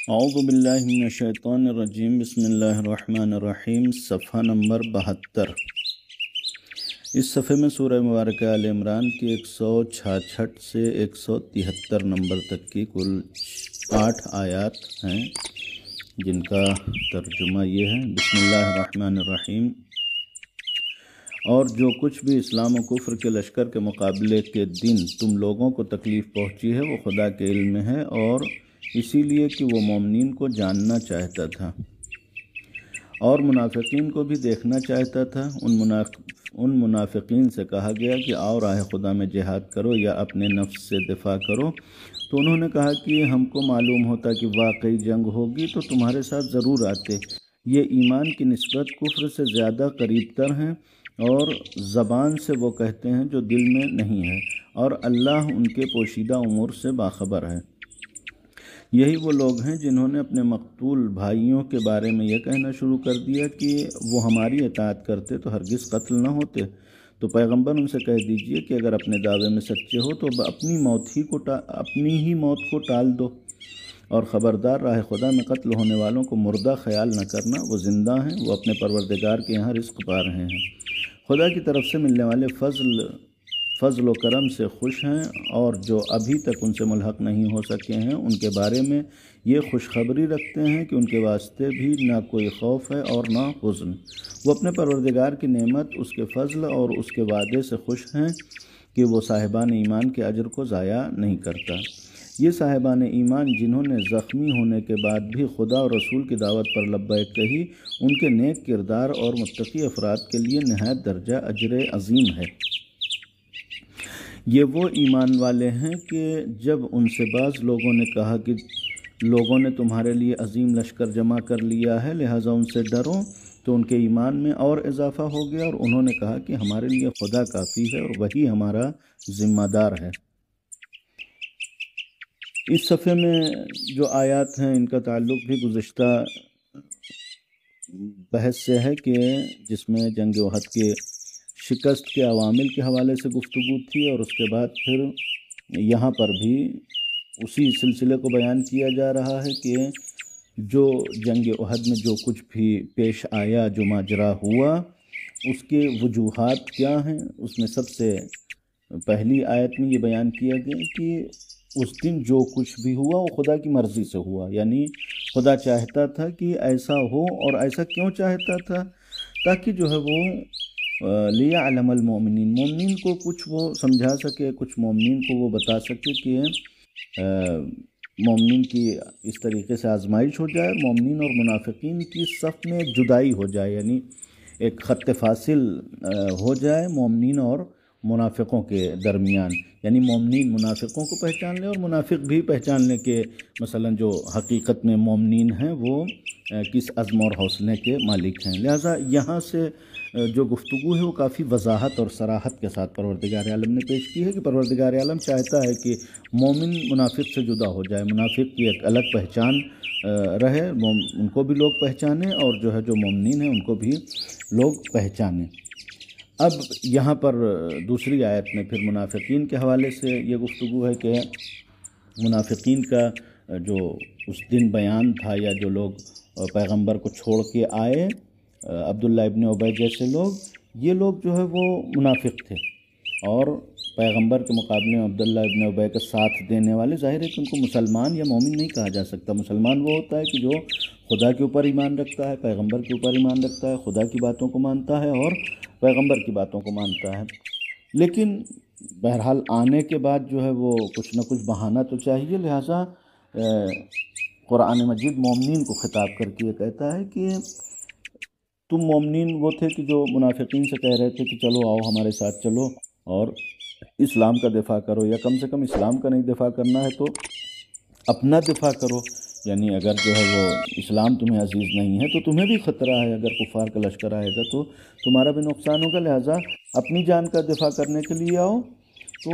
اعوذ باللہ من الشیطان الرجیم، بسم اللہ الرحمن الرحیم۔ صفحہ نمبر 72۔ اس صفحے میں سورہ مبارکہ آل عمران کی 166 سے 173 نمبر تک کی کل 8 آیات ہیں، جن کا ترجمہ یہ ہے: بسم اللہ الرحمن الرحیم۔ اور جو کچھ بھی اسلام و کفر کے لشکر کے مقابلے کے دن تم لوگوں کو تکلیف پہنچی ہے، وہ خدا کے علم میں ہے، اور اسی لیے کہ وہ مومنین کو جاننا چاہتا تھا اور منافقین کو بھی دیکھنا چاہتا تھا۔ ان منافقین سے کہا گیا کہ آؤ راہ خدا میں جہاد کرو یا اپنے نفس سے دفاع کرو، تو انہوں نے کہا کہ ہم کو معلوم ہوتا کہ واقعی جنگ ہوگی تو تمہارے ساتھ ضرور آتے۔ یہ ایمان کی نسبت کفر سے زیادہ قریب تر ہیں، اور زبان سے وہ کہتے ہیں جو دل میں نہیں ہے، اور اللہ ان کے پوشیدہ امور سے باخبر ہے۔ یہی وہ لوگ ہیں جنہوں نے اپنے مقتول بھائیوں کے بارے میں یہ کہنا شروع کر دیا کہ وہ ہماری اطاعت کرتے تو ہرگز قتل نہ ہوتے۔ تو پیغمبر ان سے کہہ دیجئے کہ اگر اپنے دعوے میں سچے ہو تو اپنی ہی موت کو ٹال دو، اور خبردار راہ خدا میں قتل ہونے والوں کو مردہ خیال نہ کرنا، وہ زندہ ہیں، وہ اپنے پروردگار کے یہاں رزق پا رہے ہیں۔ خدا کی طرف سے ملنے والے فضل و کرم سے خوش ہیں، اور جو ابھی تک ان سے ملحق نہیں ہو سکے ہیں ان کے بارے میں یہ خوشخبری رکھتے ہیں کہ ان کے واسطے بھی نہ کوئی خوف ہے اور نہ حزن۔ وہ اپنے پروردگار کی نعمت، اس کے فضل اور اس کے وعدے سے خوش ہیں کہ وہ صاحبان ایمان کے اجر کو ضائع نہیں کرتا۔ یہ صاحبان ایمان جنہوں نے زخمی ہونے کے بعد بھی خدا اور رسول کی دعوت پر لبیک کہی، ان کے نیک کردار اور متقی افراد کے لیے نہایت درجہ اجر عظیم ہے۔ یہ وہ ایمان والے ہیں کہ جب ان سے بعض لوگوں نے کہا کہ لوگوں نے تمہارے لیے عظیم لشکر جمع کر لیا ہے، لہٰذا ان سے ڈرو، تو ان کے ایمان میں اور اضافہ ہو گیا، اور انہوں نے کہا کہ ہمارے لیے خدا کافی ہے اور وہی ہمارا ذمہ دار ہے۔ اس صفحے میں جو آیات ہیں ان کا تعلق بھی گزشتہ بحث سے ہے، کہ جس میں جنگ احد کے شکست کے عوامل کے حوالے سے گفتگو تھی، اور اس کے بعد پھر یہاں پر بھی اسی سلسلے کو بیان کیا جا رہا ہے کہ جو جنگ احد میں جو کچھ بھی پیش آیا، جو ماجرا ہوا، اس کے وجوہات کیا ہیں۔ اس میں سب سے پہلی آیت میں یہ بیان کیا گیا کہ اس دن جو کچھ بھی ہوا وہ خدا کی مرضی سے ہوا، یعنی خدا چاہتا تھا کہ ایسا ہو، اور ایسا کیوں چاہتا تھا؟ تاکہ جو ہے وہ لیعلم المؤمنین، مومنین کو کچھ وہ سمجھا سکے، کچھ مومنین کو وہ بتا سکے کہ مومنین کی اس طریقے سے آزمائش ہو جائے، مومنین اور منافقین کی صف میں ایک جدائی ہو جائے، یعنی ایک خط فاصل ہو جائے مومنین اور منافقوں کے درمیان، یعنی مومنین منافقوں کو پہچان لیں اور منافق بھی پہچان لیں کہ مثلا جو حقیقت میں مومنین ہیں وہ کس عزم اور حوصلے کے مالک ہیں۔ لہٰذا یہاں سے جو گفتگو ہے وہ کافی وضاحت اور صراحت کے ساتھ پروردگار عالم نے پیش کی ہے، کہ پروردگار عالم چاہتا ہے کہ مومن منافق سے جدا ہو جائے، منافق کی ایک الگ پہچان رہے، ان کو بھی لوگ پہچانیں، اور جو ہے جو مومنین ہیں ان کو بھی لوگ پہچانیں۔ اب یہاں پر دوسری آیت میں پھر منافقین کے حوالے سے یہ گفتگو ہے کہ منافقین کا جو اس دن بیان تھا، یا جو لوگ پیغمبر کو چھوڑ کے آئے، عبداللہ ابن ابی جیسے لوگ، یہ لوگ جو ہے وہ منافق تھے، اور پیغمبر کے مقابلے میں عبداللہ ابن ابی کا ساتھ دینے والے، ظاہر ہے کہ ان کو مسلمان یا مومن نہیں کہا جا سکتا۔ مسلمان وہ ہوتا ہے کہ جو خدا کے اوپر ایمان رکھتا ہے، پیغمبر کے اوپر ایمان رکھتا ہے، خدا کی باتوں کو مانتا ہے اور پیغمبر کی باتوں کو مانتا ہے۔ لیکن بہرحال آنے کے بعد جو ہے وہ کچھ نہ کچھ بہانہ تو چاہیے، لہٰذا قرآن مجید مومنین کو خطاب کر کے یہ کہتا ہے کہ تم مومنین وہ تھے کہ جو منافقین سے کہہ رہے تھے کہ چلو آؤ ہمارے ساتھ چلو اور اسلام کا دفاع کرو، یا کم سے کم اسلام کا نہیں دفاع کرنا ہے تو اپنا دفاع کرو، یعنی اگر جو ہے وہ اسلام تمہیں عزیز نہیں ہے تو تمہیں بھی خطرہ ہے، اگر کفار کا لشکر آئے گا تو تمہارا بھی نقصان ہوگا، لہٰذا اپنی جان کا دفاع کرنے کے لیے آؤ۔ تو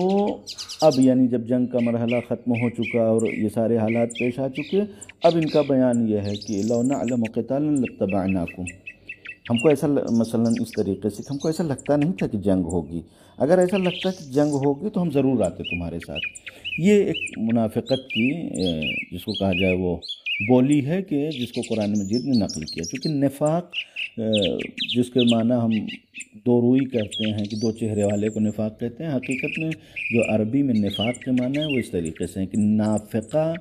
اب یعنی جب جنگ کا مرحلہ ختم ہو چکا اور یہ سارے حالات پیش آ چکے، اب ان کا بیان یہ ہے کہ لو نعلم قتالا لاتبعناکم، ہم کو ایسا مثلا اس طریقے سے کہ ہم کو ایسا لگتا نہیں تھا کہ جنگ ہوگی، اگر ایسا لگتا کہ جنگ ہوگی تو ہم ضرور آتے تمہارے ساتھ۔ یہ ایک منافقت کی جس کو کہا جائے وہ بولی ہے کہ جس کو قرآن مجید نے نقل کیا، چونکہ نفاق جس کے معنی ہم دو روئی کرتے ہیں کہ دو چہرے والے کو نفاق کہتے ہیں، حقیقت میں جو عربی میں نفاق کے معنی ہے وہ اس طریقے سے ہے کہ نافقہ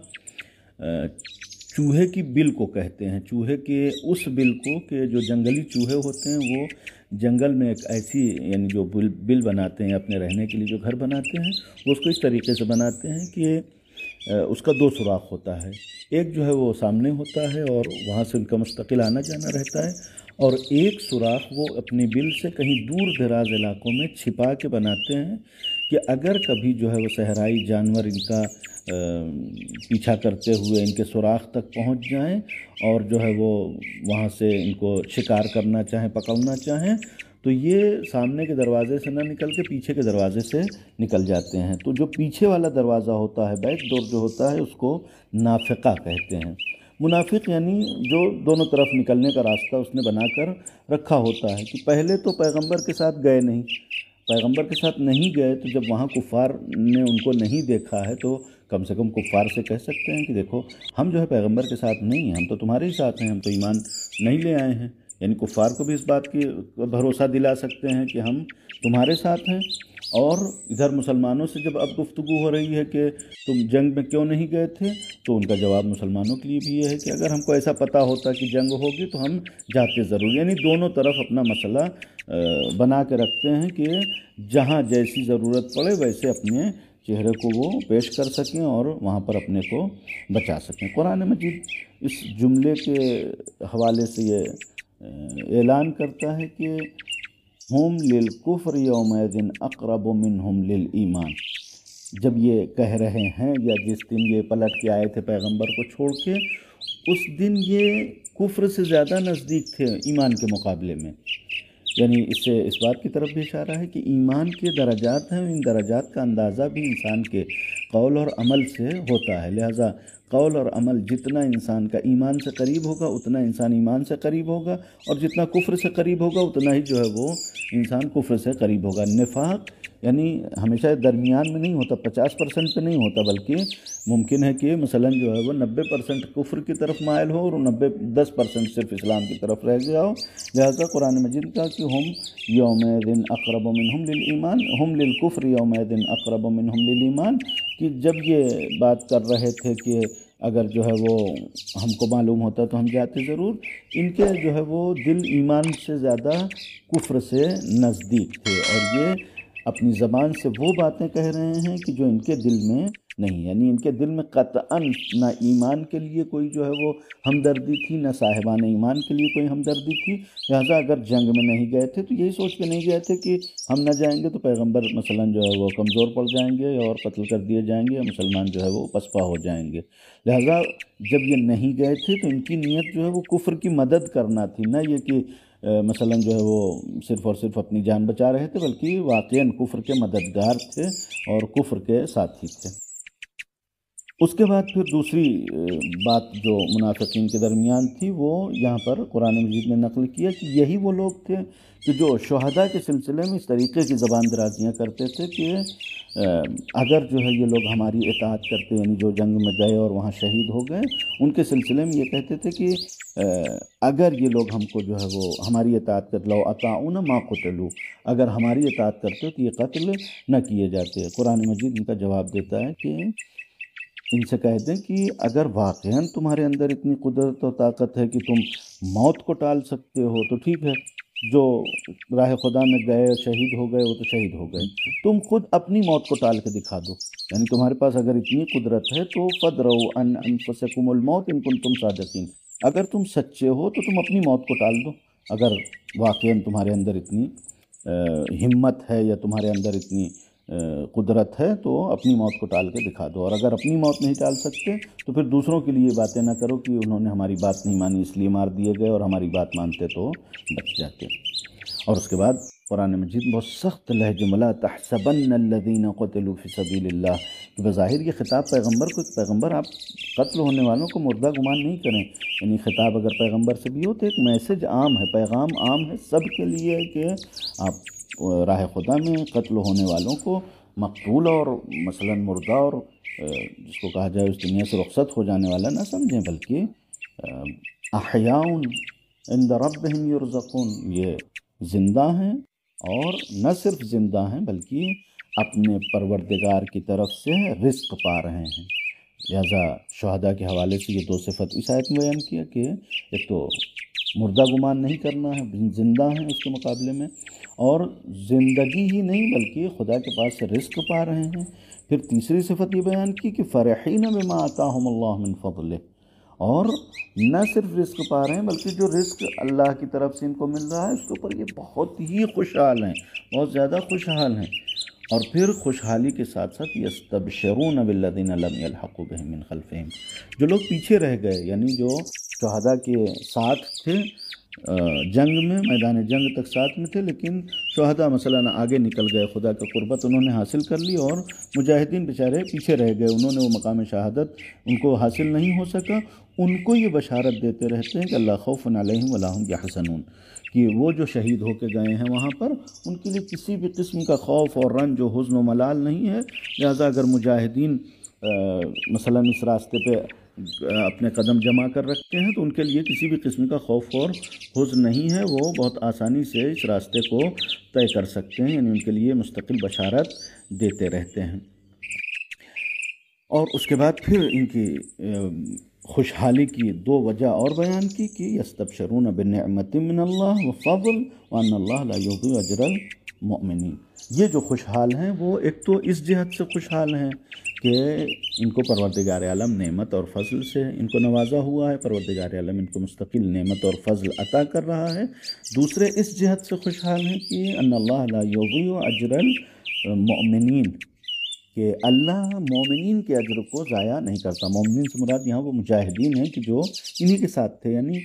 چوہے کی بل کو کہتے ہیں، چوہے کے اس بل کو کہ جو جنگلی چوہے ہوتے ہیں وہ جنگل میں ایک ایسی یعنی جو بل بناتے ہیں اپنے رہنے کے لیے جو گھر بناتے ہیں وہ اس کو اس طریقے سے بناتے ہیں کہ اس کا دو سوراخ ہوتا ہے، ایک جو ہے وہ سامنے ہوتا ہے اور وہاں سے ان کا مستقل آنا جانا رہتا ہے، اور ایک سوراخ وہ اپنی بل سے کہیں دور دراز علاقوں میں چھپا کے بناتے ہیں کہ اگر کبھی جو ہے وہ صحرائی جانور ان کا پیچھا کرتے ہوئے ان کے سوراخ تک پہنچ جائیں اور جو ہے وہ وہاں سے ان کو شکار کرنا چاہیں، پکڑنا چاہیں، تو یہ سامنے کے دروازے سے نہ نکل کے پیچھے کے دروازے سے نکل جاتے ہیں۔ تو جو پیچھے والا دروازہ ہوتا ہے، بیک ڈور جو ہوتا ہے، اس کو نافقہ کہتے ہیں۔ منافق یعنی جو دونوں طرف نکلنے کا راستہ اس نے بنا کر رکھا ہوتا ہے کہ پہلے تو پیغمبر کے ساتھ گئے نہیں، پیغمبر کے ساتھ نہیں گئے تو جب وہاں کفار نے ان کو نہیں دیکھا ہے تو کم سے کم کفار سے کہہ سکتے ہیں کہ دیکھو ہم جو ہے پیغمبر کے ساتھ نہیں ہیں، ہم تو تمہارے ہی ساتھ ہیں، ہم تو ایمان نہیں لے آئے ہیں، یعنی کفار کو بھی اس بات کی بھروسہ دلا سکتے ہیں کہ ہم تمہارے ساتھ ہیں۔ اور ادھر مسلمانوں سے جب اب گفتگو ہو رہی ہے کہ تم جنگ میں کیوں نہیں گئے تھے، تو ان کا جواب مسلمانوں کے لیے بھی یہ ہے کہ اگر ہم کو ایسا پتہ ہوتا کہ جنگ ہوگی تو ہم جاتے ضرور، یعنی دونوں طرف اپنا مسئلہ بنا کے رکھتے ہیں کہ جہاں جیسی ضرورت پڑے ویسے اپنے چہرے کو وہ پیش کر سکیں اور وہاں پر اپنے کو بچا سکیں۔ قرآن مجید اس جملے کے حوالے سے یہ اعلان کرتا ہے کہ ہم للکفر یومئذ اقرب منہم للایمان، جب یہ کہہ رہے ہیں یا جس دن یہ پلٹ کے آئے تھے پیغمبر کو چھوڑ کے، اس دن یہ کفر سے زیادہ نزدیک تھے ایمان کے مقابلے میں، یعنی اس سے اس بات کی طرف بھی اشارہ ہے کہ ایمان کے درجات ہیں، ان درجات کا اندازہ بھی انسان کے قول اور عمل سے ہوتا ہے، لہٰذا قول اور عمل جتنا انسان کا ایمان سے قریب ہوگا اتنا انسان ایمان سے قریب ہوگا، اور جتنا کفر سے قریب ہوگا اتنا ہی جو ہے وہ انسان کفر سے قریب ہوگا۔ نفاق یعنی ہمیشہ درمیان میں نہیں ہوتا، 50% پہ نہیں ہوتا، بلکہ ممکن ہے کہ مثلا جو ہے وہ 90% کفر کی طرف مائل ہو اور 10% صرف اسلام کی طرف رہ گیا ہو، لہذا قرآن مجید کا کہ ہم یومئذ اقرب منہم للایمان، ہم للکفر یومئذ اقرب منہم للایمان، کہ جب یہ بات کر رہے تھے کہ اگر جو ہے وہ ہم کو معلوم ہوتا تو ہم جاتے ضرور، ان کے جو ہے وہ دل ایمان سے زیادہ کفر سے نزدیک تھے، اور یہ اپنی زبان سے وہ باتیں کہہ رہے ہیں کہ جو ان کے دل میں نہیں، یعنی ان کے دل میں قطعاً نہ ایمان کے لیے کوئی جو ہے وہ ہمدردی تھی، نہ صاحبان ایمان کے لیے کوئی ہمدردی تھی، لہٰذا اگر جنگ میں نہیں گئے تھے تو یہی سوچ کے نہیں گئے تھے کہ ہم نہ جائیں گے تو پیغمبر مثلا جو ہے وہ کمزور پڑ جائیں گے اور قتل کر دیے جائیں گے، یا مسلمان جو ہے وہ پسپا ہو جائیں گے، لہٰذا جب یہ نہیں گئے تھے تو ان کی نیت جو ہے وہ کفر کی مدد کرنا تھی، نہ یہ کہ مثلا جو ہے وہ صرف اور صرف اپنی جان بچا رہے تھے، بلکہ واقعاً کفر کے مددگار تھے اور کفر کے ساتھی تھے۔ اس کے بعد پھر دوسری بات جو منافقین کے درمیان تھی وہ یہاں پر قرآن مجید نے نقل کیا کہ یہی وہ لوگ تھے کہ جو شہداء کے سلسلے میں اس طریقے کی زبان درازیاں کرتے تھے کہ اگر جو ہے یہ لوگ ہماری اطاعت کرتے، یعنی جو جنگ میں گئے اور وہاں شہید ہو گئے، ان کے سلسلے میں یہ کہتے تھے کہ اگر یہ لوگ ہم کو جو ہے وہ ہماری اطاعت کر لو اطاعونا ما قتلوا، اگر ہماری اطاعت کرتے تو یہ قتل نہ کیے جاتے۔ قرآن مجید ان کا جواب دیتا ہے کہ ان سے کہہ دیں کہ اگر واقعاً تمہارے اندر اتنی قدرت و طاقت ہے کہ تم موت کو ٹال سکتے ہو تو ٹھیک ہے، جو راہ خدا میں گئے شہید ہو گئے وہ تو شہید ہو گئے، تم خود اپنی موت کو ٹال کے دکھا دو، یعنی تمہارے پاس اگر اتنی قدرت ہے تو فَادْرَؤْا عَنْ أَنفُسِكُمُ الْمَوْتَ إِن كُنتُمْ صَادِقِينَ، اگر تم سچے ہو تو تم اپنی موت کو ٹال دو، اگر واقعاً تمہارے اندر اتنی ہمت ہے یا تمہارے اندر اتنی قدرت ہے تو اپنی موت کو ٹال کے دکھا دو، اور اگر اپنی موت نہیں ٹال سکتے تو پھر دوسروں کے لیے باتیں نہ کرو کہ انہوں نے ہماری بات نہیں مانی اس لیے مار دیے گئے، اور ہماری بات مانتے تو بچ جاتے۔ اور اس کے بعد قرآن مجید بہت سخت لہجے میں لا تحسبن الذین قتلوا فی سبیل اللہ، کہ بظاہر یہ خطاب پیغمبر کو، پیغمبر آپ قتل ہونے والوں کو مردہ گمان نہیں کریں، یعنی خطاب اگر پیغمبر سے بھی ہو تو ایک میسج عام ہے، پیغام عام ہے سب کے لیے کہ آپ راہ خدا میں قتل ہونے والوں کو مقتول اور مثلا مردہ اور جس کو کہا جائے اس دنیا سے رخصت ہو جانے والا نہ سمجھیں، بلکہ احیاء عند ربہم یرزقون، یہ زندہ ہیں، اور نہ صرف زندہ ہیں بلکہ اپنے پروردگار کی طرف سے رزق پا رہے ہیں۔ لہذا شہداء کے حوالے سے یہ دو صفت اس آیت میں بیان کیا کہ ایک تو مردہ گمان نہیں کرنا ہے، زندہ ہیں اس کے مقابلے میں، اور زندگی ہی نہیں بلکہ خدا کے پاس سے رزق پا رہے ہیں۔ پھر تیسری صفت یہ بیان کی کہ فرحین بما آتاہم اللہ من فضلہ، اور نہ صرف رزق پا رہے ہیں بلکہ جو رزق اللہ کی طرف سے ان کو مل رہا ہے اس کے اوپر یہ بہت ہی خوشحال ہیں، بہت زیادہ خوشحال ہیں۔ اور پھر خوشحالی کے ساتھ ساتھ یستبشرون بالذین لم یلحقوا بہم من خلفہم، جو لوگ پیچھے رہ گئے، یعنی جو شہداء کے ساتھ تھے جنگ میں، میدان جنگ تک ساتھ میں تھے، لیکن شہداء مثلا آگے نکل گئے، خدا کا قربت انہوں نے حاصل کر لی، اور مجاہدین بیچارے پیچھے رہ گئے، انہوں نے وہ مقام شہادت ان کو حاصل نہیں ہو سکا۔ ان کو یہ بشارت دیتے رہتے ہیں کہ اللہ خوف علیہم ولا ہم یحزنون، کہ وہ جو شہید ہو کے گئے ہیں وہاں پر ان کے لیے کسی بھی قسم کا خوف اور رنج و حزن و ملال نہیں ہے۔ لہذا اگر مجاہدین مثلا اس راستے پہ اپنے قدم جمع کر رکھتے ہیں تو ان کے لیے کسی بھی قسم کا خوف اور حزن نہیں ہے، وہ بہت آسانی سے اس راستے کو طے کر سکتے ہیں، یعنی ان کے لیے مستقل بشارت دیتے رہتے ہیں۔ اور اس کے بعد پھر ان کی خوشحالی کی دو وجہ اور بیان کی کہ یستبشرون بنعمت من اللہ وفضل وان اللہ لا یضیع اجر المؤمنین۔ یہ جو خوشحال ہیں وہ ایک تو اس جہت سے خوشحال ہیں کہ ان کو پروردگار عالم نعمت اور فضل سے ان کو نوازا ہوا ہے، پروردگار عالم ان کو مستقل نعمت اور فضل عطا کر رہا ہے۔ دوسرے اس جہت سے خوشحال ہیں کہ ان اللہ لا یضیع اجر المؤمنین، کہ اللہ مومنین کے اجر کو ضائع نہیں کرتا۔ مومنین سے مراد یہاں وہ مجاہدین ہیں کہ جو انہی کے ساتھ تھے، یعنی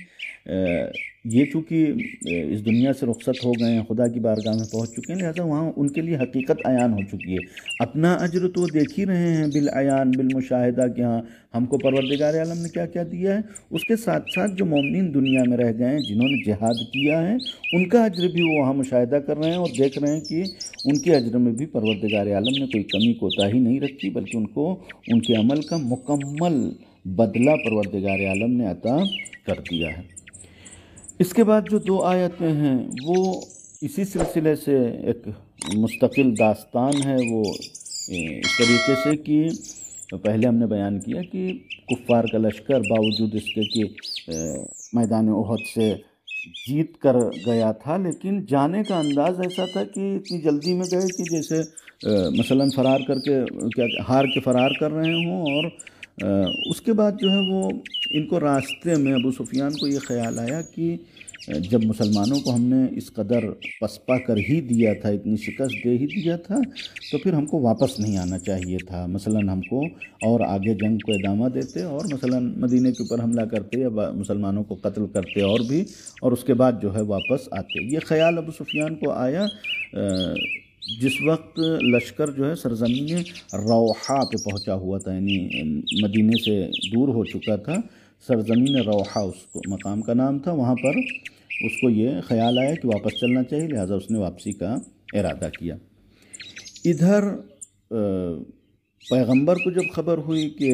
یہ چونکہ اس دنیا سے رخصت ہو گئے ہیں، خدا کی بارگاہ میں پہنچ چکے ہیں، لہذا وہاں ان کے لیے حقیقت عیان ہو چکی ہے۔ اپنا اجر تو وہ دیکھ ہی رہے ہیں بالعیان بالمشاہدہ کہ ہاں ہم کو پروردگار عالم نے کیا کیا دیا ہے۔ اس کے ساتھ ساتھ جو مومنین دنیا میں رہ گئے ہیں، جنہوں نے جہاد کیا ہے، ان کا اجر بھی وہ وہاں مشاہدہ کر رہے ہیں اور دیکھ رہے ہیں کہ ان کے اجر میں بھی پروردگار عالم نے کوئی کمی کوتاہی نہیں رکھی، بلکہ ان کو ان کے عمل کا مکمل بدلہ پروردگار عالم نے عطا کر دیا ہے۔ اس کے بعد جو دو آیتیں ہیں وہ اسی سلسلے سے ایک مستقل داستان ہے، وہ اس طریقے سے کہ پہلے ہم نے بیان کیا کہ کفار کا لشکر باوجود اس کے کہ میدان احد سے جیت کر گیا تھا، لیکن جانے کا انداز ایسا تھا کہ اتنی جلدی میں گئے کہ جیسے مثلا فرار کر کے ہار کے فرار کر رہے ہوں، اور اس کے بعد جو ہے وہ ان کو راستے میں ابو سفیان کو یہ خیال آیا کہ جب مسلمانوں کو ہم نے اس قدر پسپا کر ہی دیا تھا، اتنی شکست دے ہی دیا تھا، تو پھر ہم کو واپس نہیں آنا چاہیے تھا، مثلا ہم کو اور آگے جنگ کو ادامہ دیتے اور مثلا مدینے کے اوپر حملہ کرتے یا مسلمانوں کو قتل کرتے اور بھی، اور اس کے بعد جو ہے واپس آتے۔ یہ خیال ابو سفیان کو آیا جس وقت لشکر جو ہے سرزمین روحا پہ پہنچا ہوا تھا، یعنی مدینے سے دور ہو چکا تھا، سرزمین روحا اس کو مقام کا نام تھا، وہاں پر اس کو یہ خیال آیا کہ واپس چلنا چاہیے، لہٰذا اس نے واپسی کا ارادہ کیا۔ ادھر پیغمبر کو جب خبر ہوئی کہ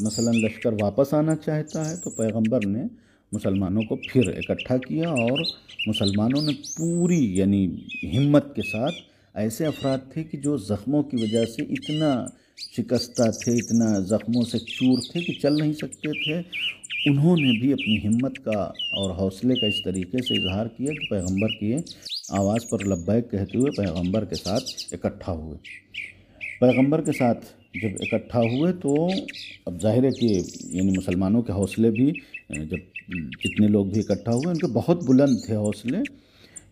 مثلا لشکر واپس آنا چاہتا ہے تو پیغمبر نے مسلمانوں کو پھر اکٹھا کیا، اور مسلمانوں نے پوری یعنی ہمت کے ساتھ، ایسے افراد تھے کہ جو زخموں کی وجہ سے اتنا شکستہ تھے، اتنا زخموں سے چور تھے کہ چل نہیں سکتے تھے، انہوں نے بھی اپنی ہمت کا اور حوصلے کا اس طریقے سے اظہار کیا کہ پیغمبر کی آواز پر لبیک کہتے ہوئے پیغمبر کے ساتھ اکٹھا ہوئے۔ پیغمبر کے ساتھ جب اکٹھا ہوئے تو اب ظاہر ہے کہ یعنی مسلمانوں کے حوصلے بھی جب جتنے لوگ بھی اکٹھا ہوئے ان کے بہت بلند تھے حوصلے۔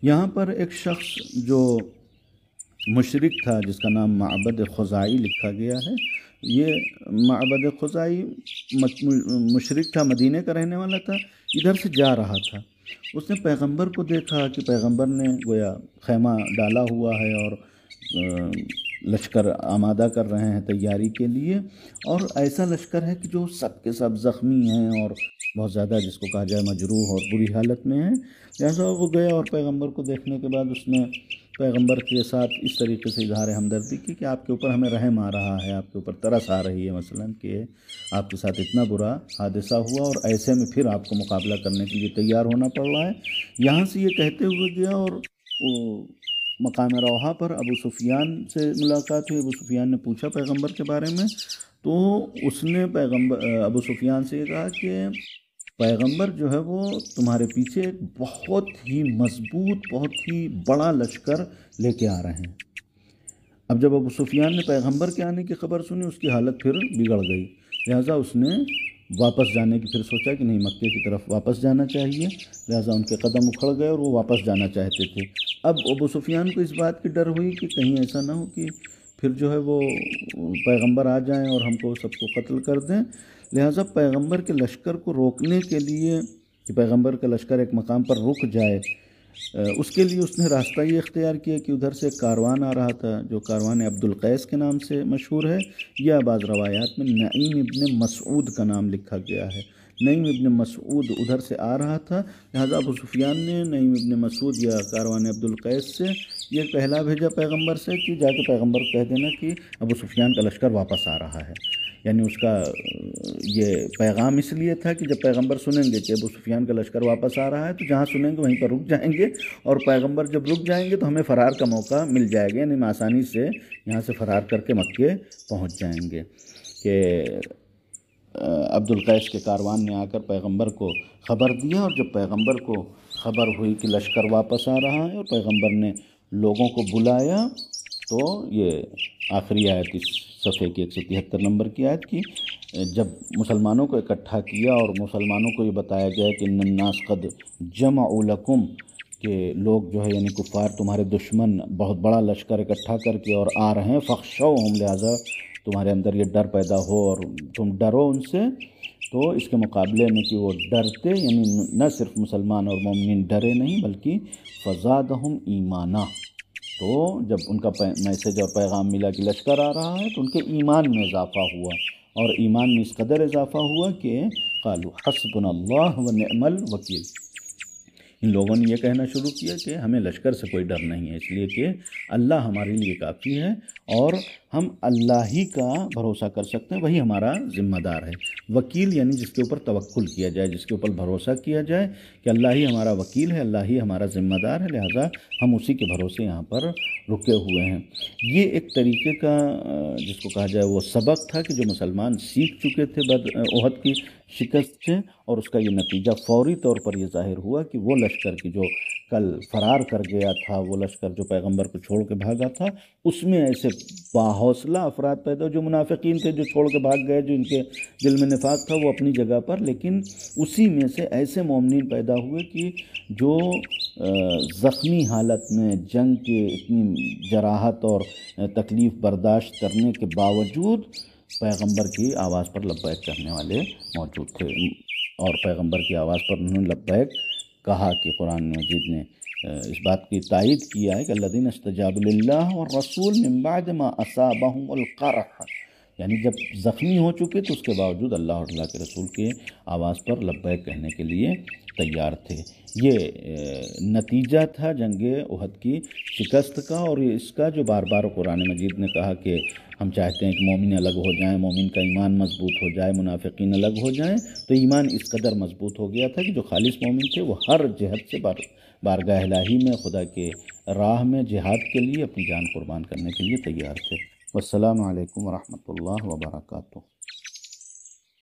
یہاں پر ایک شخص جو مشرک تھا جس کا نام معبد خزاعی لکھا گیا ہے، یہ معبد خزاعی مشرک تھا، مدینے کا رہنے والا تھا، ادھر سے جا رہا تھا۔ اس نے پیغمبر کو دیکھا کہ پیغمبر نے گویا خیمہ ڈالا ہوا ہے اور لشکر آمادہ کر رہے ہیں تیاری کے لیے، اور ایسا لشکر ہے کہ جو سب کے سب زخمی ہیں اور بہت زیادہ جس کو کہا جائے مجروح اور بری حالت میں ہیں۔ لہٰذا وہ گیا اور پیغمبر کو دیکھنے کے بعد اس نے پیغمبر کے ساتھ اس طریقے سے اظہار ہمدردی کی کہ آپ کے اوپر ہمیں رحم آ رہا ہے، آپ کے اوپر ترس آ رہی ہے، مثلاً کہ آپ کے ساتھ اتنا برا حادثہ ہوا اور ایسے میں پھر آپ کو مقابلہ کرنے کے لیے تیار ہونا پڑ رہا ہے۔ یہاں سے یہ کہتے ہوئے گیا اور مقام روحا پر ابو سفیان سے ملاقات ہوئی۔ ابو سفیان نے پوچھا پیغمبر کے بارے میں، تو اس نے ابو سفیان سے یہ کہا کہ پیغمبر جو ہے وہ تمہارے پیچھے ایک بہت ہی مضبوط، بہت ہی بڑا لشکر لے کے آ رہے ہیں۔ اب جب ابو سفیان نے پیغمبر کے آنے کی خبر سنی، اس کی حالت پھر بگڑ گئی، لہٰذا اس نے واپس جانے کی پھر سوچا کہ نہیں، مکے کی طرف واپس جانا چاہیے، لہٰذا ان کے قدم اکھڑ گئے اور وہ واپس جانا چاہتے تھے۔ اب ابو سفیان کو اس بات کی ڈر ہوئی کہ کہیں ایسا نہ ہو کہ پھر جو ہے وہ پیغمبر آ جائیں اور ہم کو سب کو قتل کر دیں، لہٰذا پیغمبر کے لشکر کو روکنے کے لیے کہ پیغمبر کا لشکر ایک مقام پر رک جائے، اس کے لیے اس نے راستہ یہ اختیار کیا کہ ادھر سے ایک کاروان آ رہا تھا جو کاروان عبد القیس کے نام سے مشہور ہے، یا بعض روایات میں نعیم ابن مسعود کا نام لکھا گیا ہے۔ نعیم ابن مسعود ادھر سے آ رہا تھا، لہٰذا ابو سفیان نے نعیم ابن مسعود یا کاروان عبد القیس سے یہ پہلا بھیجا پیغمبر سے کہ جا کے پیغمبر کو کہہ دینا کہ ابو سفیان کا لشکر واپس آ رہا ہے۔ یعنی اس کا یہ پیغام اس لیے تھا کہ جب پیغمبر سنیں گے کہ ابو سفیان کا لشکر واپس آ رہا ہے تو جہاں سنیں گے وہیں پر رک جائیں گے، اور پیغمبر جب رک جائیں گے تو ہمیں فرار کا موقع مل جائے گا، یعنی ہم آسانی سے یہاں سے فرار کر کے مکے پہنچ جائیں گے۔ کہ عبد القیس کے کاروان نے آ کر پیغمبر کو خبر دیا، اور جب پیغمبر کو خبر ہوئی کہ لشکر واپس آ رہا ہے اور پیغمبر نے لوگوں کو بلایا، تو یہ آخری آیت اس صفحے کی 173 نمبر کی آیت کی، جب مسلمانوں کو اکٹھا کیا اور مسلمانوں کو یہ بتایا گیا کہ ان الناس قد جمعوا لکم، کہ لوگ جو ہے یعنی کفار تمہارے دشمن بہت بڑا لشکر اکٹھا کر کے اور آ رہے ہیں، فخشوہم، لہذا تمہارے اندر یہ ڈر پیدا ہو اور تم ڈرو ان سے، تو اس کے مقابلے میں کہ وہ ڈرتے، یعنی نہ صرف مسلمان اور مومنین ڈرے نہیں بلکہ فزادہم ایمانا، تو جب ان کا میسج اور پیغام ملا کہ لشکر آ رہا ہے تو ان کے ایمان میں اضافہ ہوا، اور ایمان میں اس قدر اضافہ ہوا کہ قالوا حسبنا اللہ ونعم الوکیل، ان لوگوں نے یہ کہنا شروع کیا کہ ہمیں لشکر سے کوئی ڈر نہیں ہے، اس لیے کہ اللہ ہمارے لیے کافی ہے اور ہم اللہ ہی کا بھروسہ کر سکتے ہیں، وہی ہمارا ذمہ دار ہے۔ وکیل یعنی جس کے اوپر توکل کیا جائے، جس کے اوپر بھروسہ کیا جائے کہ اللہ ہی ہمارا وکیل ہے، اللہ ہی ہمارا ذمہ دار ہے، لہٰذا ہم اسی کے بھروسے یہاں پر رکے ہوئے ہیں۔ یہ ایک طریقے کا جس کو کہا جائے وہ سبق تھا کہ جو مسلمان سیکھ چکے تھے احد کی شکست سے، اور اس کا یہ نتیجہ فوری طور پر یہ ظاہر ہوا کہ وہ لشکر کی جو کل فرار کر گیا تھا، وہ لشکر جو پیغمبر کو چھوڑ کے بھاگا تھا، اس میں ایسے باحوصلہ افراد پیدا، جو منافقین تھے جو چھوڑ کے بھاگ گئے، جو ان کے دل میں نفاق تھا وہ اپنی جگہ پر، لیکن اسی میں سے ایسے مومنین پیدا ہوئے کہ جو زخمی حالت میں جنگ کے اتنی جراحت اور تکلیف برداشت کرنے کے باوجود پیغمبر کی آواز پر لبیک کرنے والے موجود تھے، اور پیغمبر کی آواز پر انہوں نے لبیک کہا کہ قرآن مجید نے اس بات کی تائید کیا ہے کہ الذین استجابوا للہ والرسول من بعد ما اصابہم القرح، یعنی جب زخمی ہو چکے تو اس کے باوجود اللہ اور اللہ کے رسول کے آواز پر لبیک کہنے کے لیے تیار تھے۔ یہ نتیجہ تھا جنگ احد کی شکست کا، اور اس کا جو بار بار قرآن مجید نے کہا کہ ہم چاہتے ہیں کہ مومن الگ ہو جائیں، مومن کا ایمان مضبوط ہو جائے، منافقین الگ ہو جائیں، تو ایمان اس قدر مضبوط ہو گیا تھا کہ جو خالص مومن تھے وہ ہر جہت سے بارگاہ الہی میں خدا کے راہ میں جہاد کے لیے اپنی جان قربان کرنے کے لیے تیار تھے۔ والسلام علیکم ورحمۃ اللہ وبرکاتہ۔